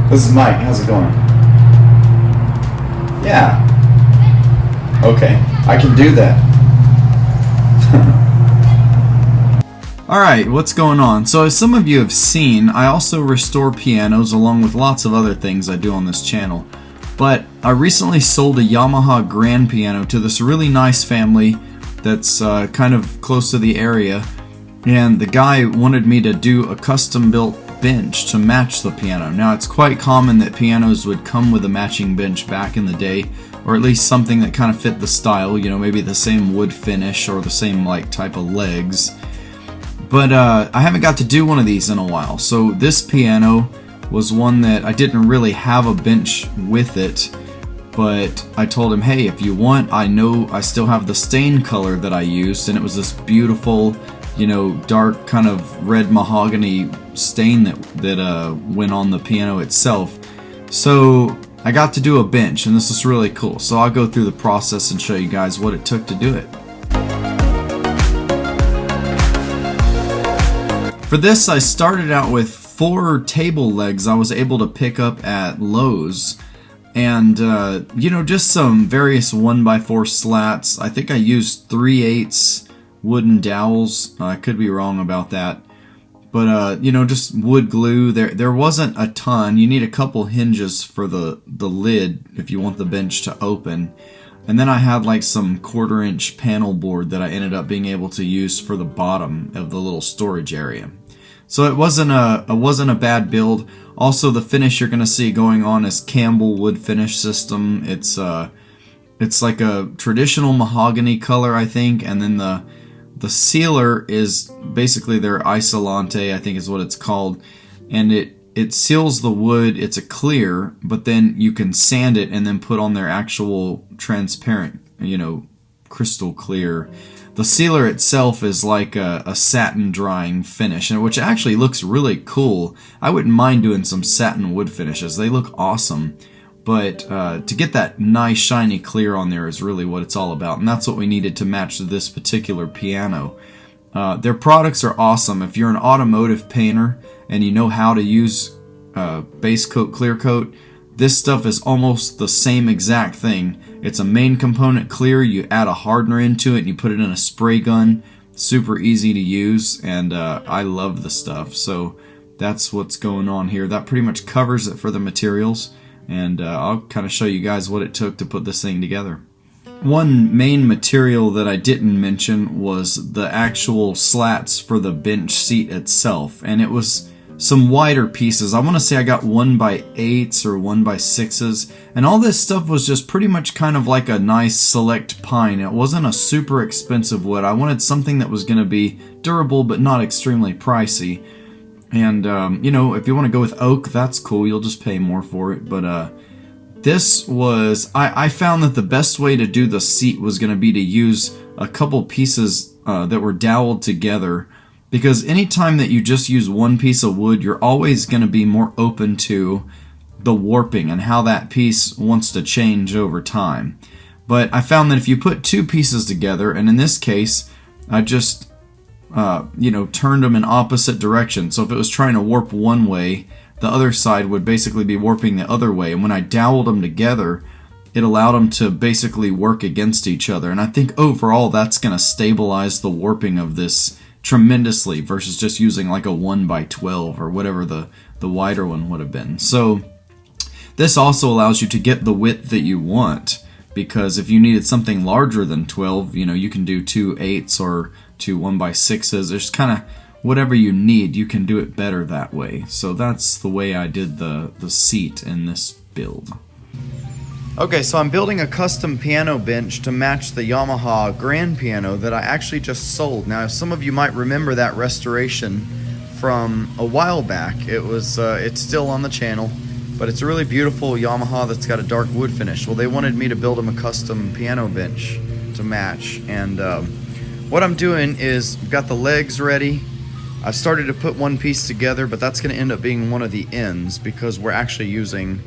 This is Mike. How's it going? Yeah. Okay. I can do that. Alright, what's going on? So as some of you have seen, I also restore pianos along with lots of other things I do on this channel. But I recently sold a Yamaha grand piano to this really nice family that's kind of close to the area, and the guy wanted me to do a custom built bench to match the piano. Now it's quite common that pianos would come with a matching bench back in the day, or at least something that kind of fit the style, you know, maybe the same wood finish or the same like type of legs. But I haven't got to do one of these in a while, so this piano was one that I didn't really have a bench with it, but I told him, hey, if you want, I know I still have the stain color that I used, and it was this beautiful, you know, dark kind of red mahogany stain that went on the piano itself. So I got to do a bench, and this is really cool. So I'll go through the process and show you guys what it took to do it. For this, I started out with 4 table legs I was able to pick up at Lowe's, and you know, just some various 1x4 slats. I think I used 3/8 wooden dowels. I could be wrong about that, but you know, just wood glue. There wasn't a ton. You need a couple hinges for the lid if you want the bench to open. And then I had like some 1/4-inch panel board that I ended up being able to use for the bottom of the little storage area. So it wasn't a bad build. Also, the finish you're gonna see going on is Campbell wood finish system. It's like a traditional mahogany color, I think, and then the sealer is basically their Isolante, I think is what it's called, and it seals the wood. It's a clear, but then you can sand it and then put on their actual transparent, you know, crystal clear. The sealer itself is like a satin drying finish, and which actually looks really cool. I wouldn't mind doing some satin wood finishes. They look awesome. But to get that nice shiny clear on there is really what it's all about, and that's what we needed to match this particular piano. Their products are awesome. If you're an automotive painter and you know how to use base coat, clear coat, this stuff is almost the same exact thing. It's a main component clear, you add a hardener into it, and you put it in a spray gun. Super easy to use, and I love the stuff. So that's what's going on here. That pretty much covers it for the materials, and I'll kind of show you guys what it took to put this thing together. One main material that I didn't mention was the actual slats for the bench seat itself, and it was some wider pieces. I want to say I got 1x8s or 1x6s, and all this stuff was just pretty much kind of like a nice select pine. It wasn't a super expensive wood. I wanted something that was going to be durable but not extremely pricey. And you know, if you want to go with oak, that's cool. You'll just pay more for it. But this was, I found that the best way to do the seat was going to be to use a couple pieces that were doweled together. Because anytime that you just use one piece of wood, you're always going to be more open to the warping and how that piece wants to change over time. But I found that if you put 2 pieces together, and in this case, I just you know, turned them in opposite directions. So if it was trying to warp one way, the other side would basically be warping the other way. And when I doweled them together, it allowed them to basically work against each other. And I think overall that's going to stabilize the warping of this tremendously versus just using like a 1x12 or whatever the wider one would have been. So this also allows you to get the width that you want, because if you needed something larger than 12, you know, you can do 2/8s or 2 1x6s. There's kind of whatever you need, you can do it better that way. So that's the way I did the seat in this build. Okay, so I'm building a custom piano bench to match the Yamaha grand piano that I actually just sold. Now, some of you might remember that restoration from a while back. It's still on the channel, but it's a really beautiful Yamaha that's got a dark wood finish. Well, they wanted me to build them a custom piano bench to match, and what I'm doing is I've got the legs ready. I've started to put one piece together, but that's going to end up being one of the ends because we're actually using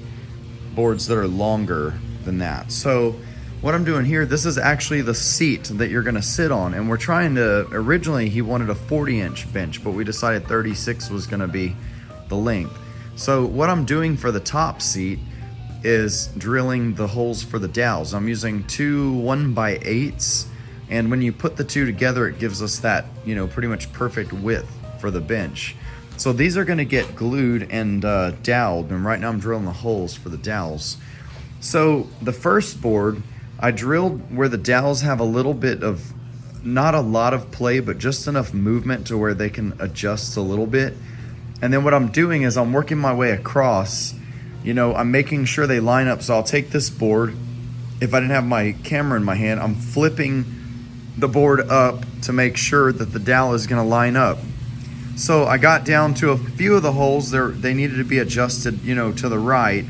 boards that are longer than that. So what I'm doing here, this is actually the seat that you're going to sit on, and we're trying to, originally he wanted a 40-inch bench, but we decided 36 was going to be the length. So what I'm doing for the top seat is drilling the holes for the dowels. I'm using two 1x8s, and when you put the two together, it gives us that, you know, pretty much perfect width for the bench. So these are gonna get glued and doweled, and right now I'm drilling the holes for the dowels. So the first board, I drilled where the dowels have a little bit of, not a lot of play, but just enough movement to where they can adjust a little bit. And then what I'm doing is I'm working my way across. You know, I'm making sure they line up. So I'll take this board. If I didn't have my camera in my hand, I'm flipping the board up to make sure that the dowel is gonna line up. So I got down to a few of the holes. They needed to be adjusted, you know, to the right.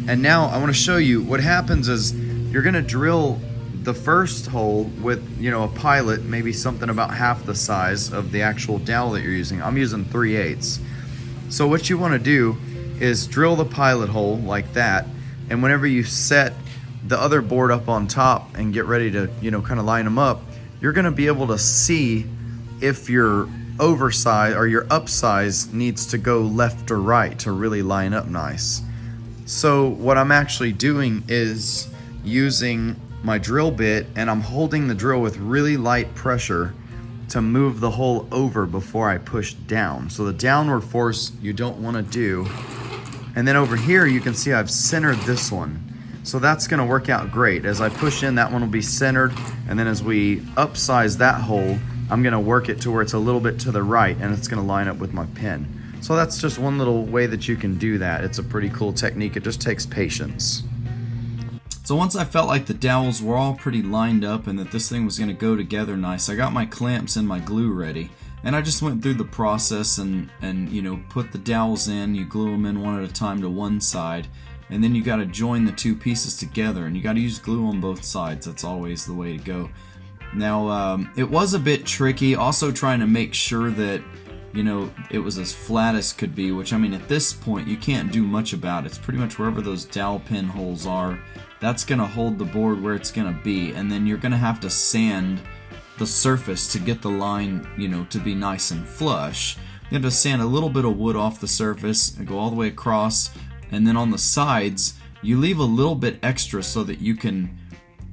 And now I wanna show you what happens is you're gonna drill the first hole with, you know, a pilot, maybe something about half the size of the actual dowel that you're using. I'm using 3/8. So what you wanna do is drill the pilot hole like that, and whenever you set the other board up on top and get ready to, you know, kind of line them up, you're gonna be able to see if your oversize or your upsize needs to go left or right to really line up nice. So what I'm actually doing is using my drill bit, and I'm holding the drill with really light pressure to move the hole over before I push down. So the downward force you don't want to do. And then over here you can see I've centered this one. So that's going to work out great. As I push in, that one will be centered, and then as we upsize that hole, I'm going to work it to where it's a little bit to the right, and it's going to line up with my pin. So that's just one little way that you can do that. It's a pretty cool technique. It just takes patience. So once I felt like the dowels were all pretty lined up and that this thing was going to go together nice, I got my clamps and my glue ready. And I just went through the process and you know, put the dowels in. You glue them in one at a time to one side, and then you got to join the two pieces together, and you got to use glue on both sides. That's always the way to go. Now it was a bit tricky also trying to make sure that, you know, it was as flat as could be, which, I mean, at this point you can't do much about it. It's pretty much wherever those dowel pin holes are, that's going to hold the board where it's going to be, and then you're going to have to sand the surface to get the line, you know, to be nice and flush. You have to sand a little bit of wood off the surface and go all the way across, and then on the sides you leave a little bit extra so that you can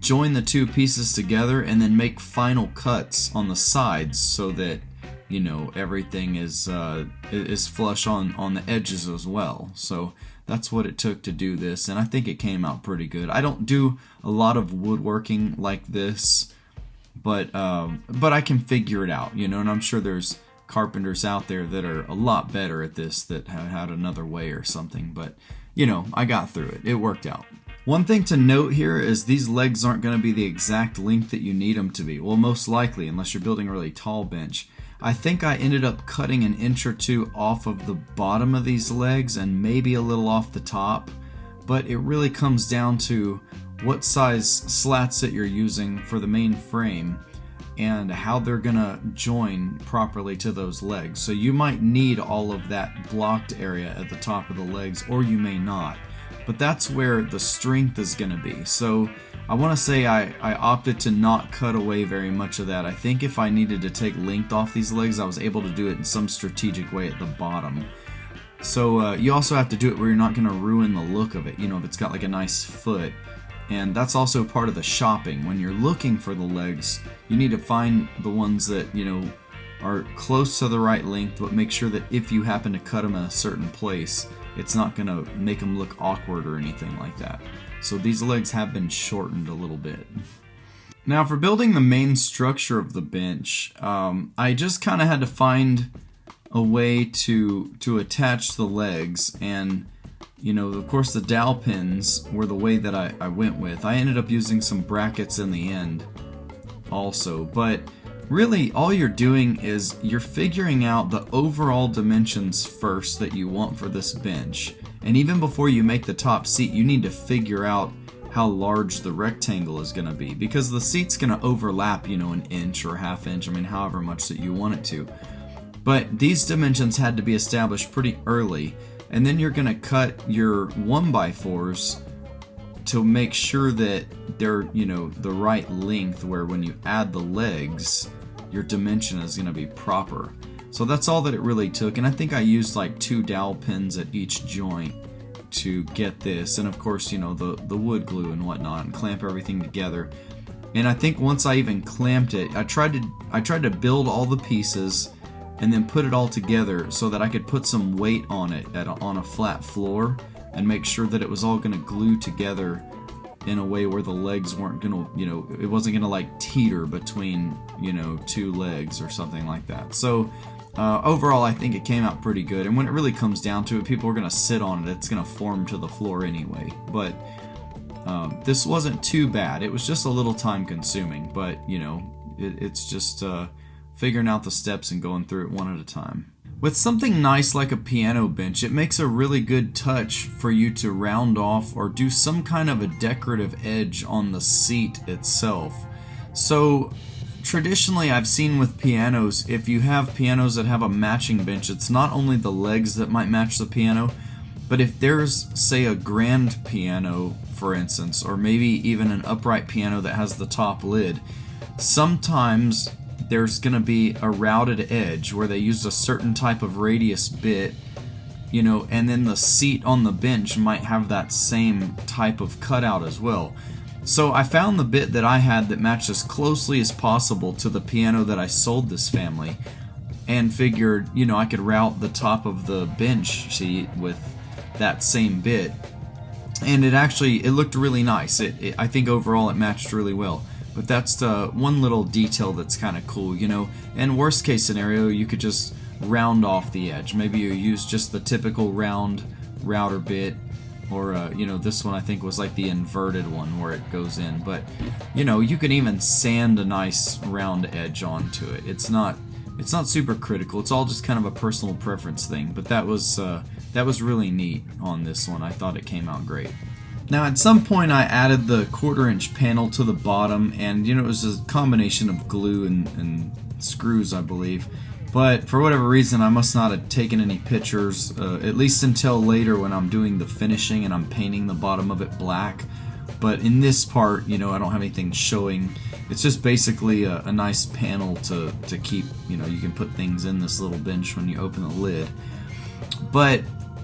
join the two pieces together and then make final cuts on the sides so that, you know, everything is flush on the edges as well. So that's what it took to do this, and I think it came out pretty good. I don't do a lot of woodworking like this, but I can figure it out, you know, and I'm sure there's carpenters out there that are a lot better at this that have had another way or something, but, you know, I got through it. It worked out. One thing to note here is these legs aren't going to be the exact length that you need them to be. Well, most likely, unless you're building a really tall bench. I think I ended up cutting an inch or two off of the bottom of these legs and maybe a little off the top, but it really comes down to what size slats that you're using for the main frame and how they're gonna join properly to those legs. So you might need all of that blocked area at the top of the legs, or you may not, but that's where the strength is gonna be. So I want to say I opted to not cut away very much of that. I think if I needed to take length off these legs, I was able to do it in some strategic way at the bottom. So you also have to do it where you're not going to ruin the look of it, you know, if it's got like a nice foot. And that's also part of the shopping. When you're looking for the legs, you need to find the ones that, you know, are close to the right length, but make sure that if you happen to cut them in a certain place, it's not going to make them look awkward or anything like that. So these legs have been shortened a little bit. Now for building the main structure of the bench, I just kind of had to find a way to attach the legs, and you know, of course the dowel pins were the way that I went with. I ended up using some brackets in the end also, but really all you're doing is you're figuring out the overall dimensions first that you want for this bench. And even before you make the top seat, you need to figure out how large the rectangle is going to be, because the seat's going to overlap, you know, an inch or half inch, I mean, however much that you want it to. But these dimensions had to be established pretty early, and then you're going to cut your 1x4s to make sure that they're, you know, the right length, where when you add the legs, your dimension is going to be proper. So that's all that it really took, and I think I used like 2 dowel pins at each joint to get this, and of course, you know, the wood glue and whatnot, and clamp everything together. And I think once I even clamped it, I tried to build all the pieces and then put it all together so that I could put some weight on it on a flat floor and make sure that it was all going to glue together in a way where the legs weren't going to, you know, it wasn't going to like teeter between, you know, 2 legs or something like that. So overall, I think it came out pretty good. And when it really comes down to it, people are going to sit on it. It's going to form to the floor anyway. But this wasn't too bad. It was just a little time consuming. But, you know, it's just figuring out the steps and going through it one at a time. With something nice like a piano bench, it makes a really good touch for you to round off or do some kind of a decorative edge on the seat itself. So traditionally, I've seen with pianos, if you have pianos that have a matching bench, it's not only the legs that might match the piano, but if there's, say, a grand piano, for instance, or maybe even an upright piano that has the top lid, sometimes there's going to be a routed edge where they use a certain type of radius bit, you know, and then the seat on the bench might have that same type of cutout as well. So I found the bit that I had that matched as closely as possible to the piano that I sold this family, and figured, you know, I could route the top of the bench seat with that same bit, and it looked really nice. I think overall it matched really well. But that's the one little detail that's kind of cool, you know. And worst case scenario, you could just round off the edge. Maybe you use just the typical round router bit, or you know, this one I think was like the inverted one where it goes in. But you know, you can even sand a nice round edge onto it. It's not super critical. It's all just kind of a personal preference thing. But that was really neat on this one. I thought it came out great. Now at some point I added the 1/4-inch panel to the bottom, and you know, it was a combination of glue and screws, I believe. But for whatever reason, I must not have taken any pictures, at least until later when I'm doing the finishing and I'm painting the bottom of it black. But in this part, you know, I don't have anything showing. It's just basically a nice panel to keep, you know, you can put things in this little bench when you open the lid. But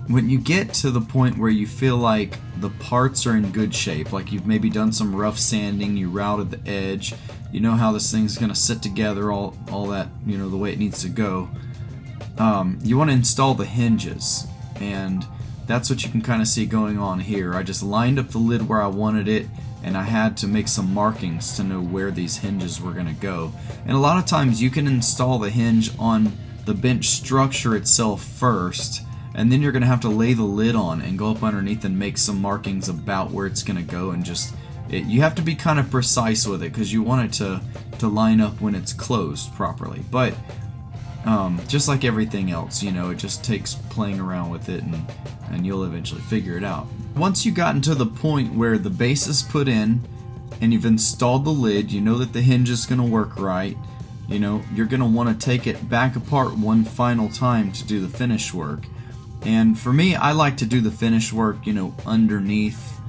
when you get to the point where you feel like the parts are in good shape, like you've maybe done some rough sanding, you routed the edge, you know how this thing's going to sit together, all that, you know, the way it needs to go, you want to install the hinges. And that's what you can kind of see going on here. I just lined up the lid where I wanted it, and I had to make some markings to know where these hinges were going to go. And a lot of times you can install the hinge on the bench structure itself first, and then you're going to have to lay the lid on and go up underneath and make some markings about where it's going to go. And just you have to be kind of precise with it, because you want it to line up when it's closed properly. But just like everything else, you know, it just takes playing around with it, and you'll eventually figure it out. Once you've gotten to the point where the base is put in and you've installed the lid, you know that the hinge is going to work right, you know, you're going to want to take it back apart one final time to do the finish work. And for me, I like to do the finish work, you know, underneath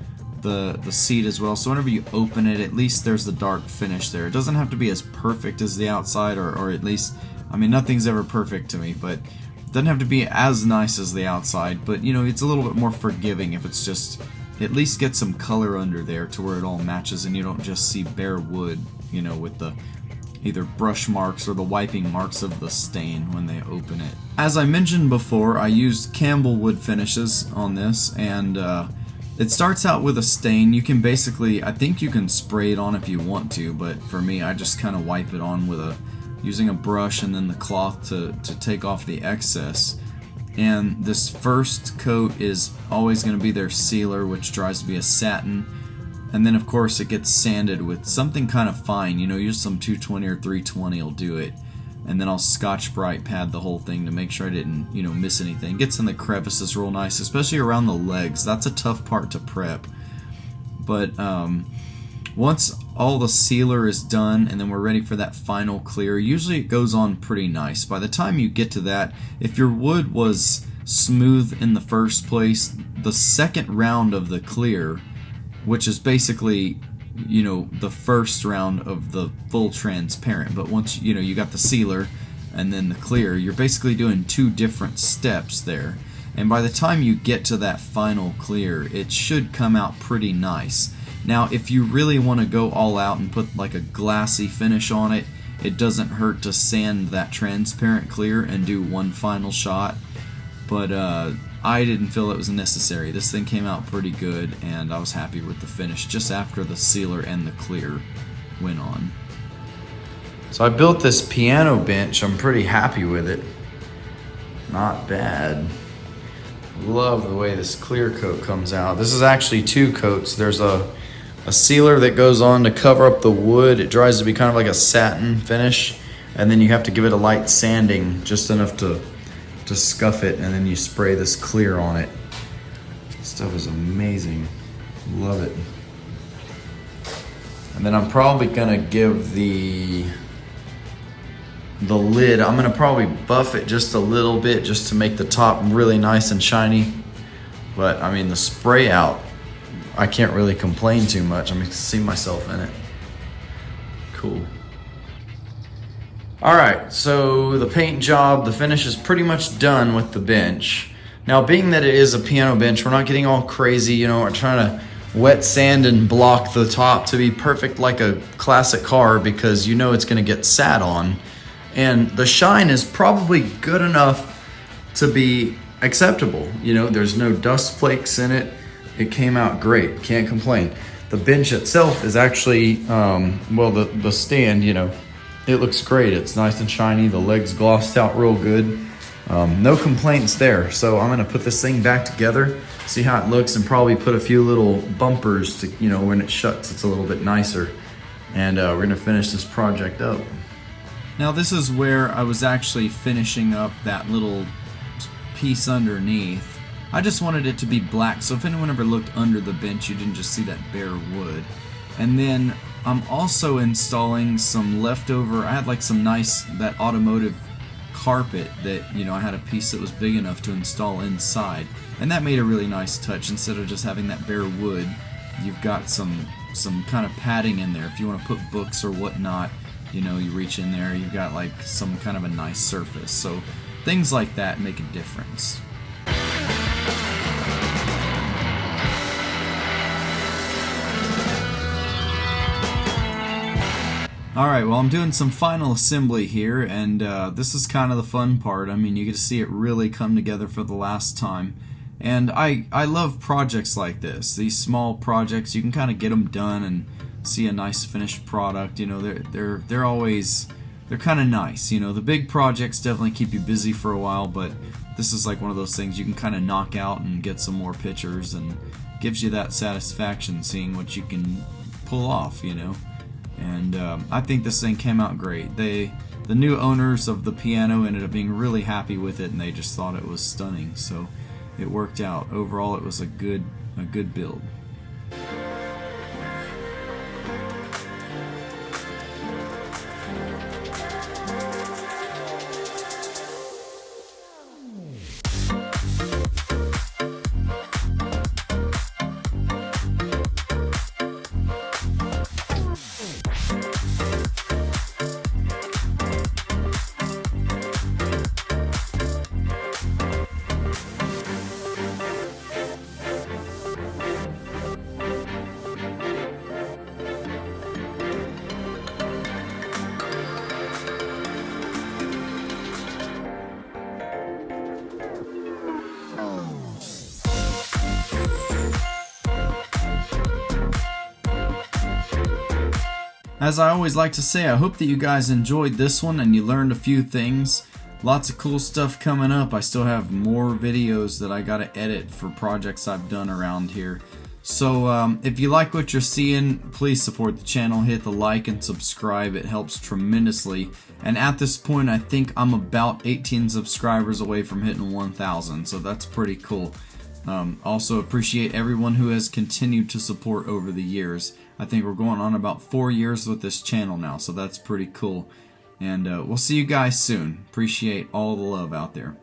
the seat as well. So whenever you open it, at least there's the dark finish there. It doesn't have to be as perfect as the outside, or at least, I mean, nothing's ever perfect to me, but it doesn't have to be as nice as the outside. But, you know, it's a little bit more forgiving if it's just, at least get some color under there to where it all matches and you don't just see bare wood, you know, with the either brush marks or the wiping marks of the stain when they open it. As I mentioned before, I used Campbell wood finishes on this, and it starts out with a stain. You can basically, I think you can spray it on if you want to, but for me, I just kind of wipe it on with using a brush and then the cloth to take off the excess. And this first coat is always going to be their sealer, which dries to be a satin. And then of course it gets sanded with something kind of fine, you know, use some 220 or 320 will do it. And then I'll Scotch-Brite pad the whole thing to make sure I didn't, you know, miss anything. Gets in the crevices real nice, especially around the legs. That's a tough part to prep. But once all the sealer is done and then we're ready for that final clear, usually it goes on pretty nice. By the time you get to that, if your wood was smooth in the first place, the second round of the clear, which is basically, you know, the first round of the full transparent, but once, you know, you got the sealer, and then the clear, you're basically doing 2 different steps there. And by the time you get to that final clear, it should come out pretty nice. Now, if you really want to go all out and put like a glassy finish on it, it doesn't hurt to sand that transparent clear and do one final shot. But I didn't feel it was necessary. This thing came out pretty good, and I was happy with the finish just after the sealer and the clear went on. So I built this piano bench. I'm pretty happy with it. Not bad. Love the way this clear coat comes out. This is actually 2 coats. There's a sealer that goes on to cover up the wood. It dries to be kind of like a satin finish, and then you have to give it a light sanding, just enough to scuff it, and then you spray this clear on it. This stuff is amazing. Love it. And then I'm probably gonna give the lid, I'm gonna probably buff it just a little bit just to make the top really nice and shiny. But I mean, the spray out, I can't really complain too much. I'm gonna see myself in it. Cool. All right, so the paint job, the finish is pretty much done with the bench. Now, being that it is a piano bench, we're not getting all crazy, you know, we're trying to wet sand and block the top to be perfect like a classic car, because you know it's gonna get sat on. And the shine is probably good enough to be acceptable. You know, there's no dust flakes in it. It came out great, can't complain. The bench itself is actually, well, the stand, you know, it looks great. It's nice and shiny. The legs glossed out real good. No complaints there. So I'm gonna put this thing back together, see how it looks, and probably put a few little bumpers to, you know, when it shuts, it's a little bit nicer. And we're gonna finish this project up. Now this is where I was actually finishing up that little piece underneath. I just wanted it to be black, so if anyone ever looked under the bench, you didn't just see that bare wood. And then I'm also installing some leftover, I had like some nice, that automotive carpet that, you know, I had a piece that was big enough to install inside. And that made a really nice touch. Instead of just having that bare wood, you've got some kind of padding in there. If you want to put books or whatnot, you know, you reach in there, you've got like some kind of a nice surface. So things like that make a difference. Alright, well, I'm doing some final assembly here, and this is kind of the fun part. I mean, you get to see it really come together for the last time. And I love projects like this. These small projects, you can kind of get them done and see a nice finished product. You know, they're always, they're kind of nice. You know, the big projects definitely keep you busy for a while, but this is like one of those things you can kind of knock out and get some more pictures, and gives you that satisfaction seeing what you can pull off, you know. And I think this thing came out great. The new owners of the piano ended up being really happy with it, and they just thought it was stunning. So it worked out. Overall, it was a good build. As I always like to say, I hope that you guys enjoyed this one and you learned a few things. Lots of cool stuff coming up. I still have more videos that I gotta edit for projects I've done around here. So if you like what you're seeing, please support the channel. Hit the like and subscribe. It helps tremendously. And at this point, I think I'm about 18 subscribers away from hitting 1,000. So that's pretty cool. Also appreciate everyone who has continued to support over the years. I think we're going on about 4 years with this channel now, so that's pretty cool. And we'll see you guys soon. Appreciate all the love out there.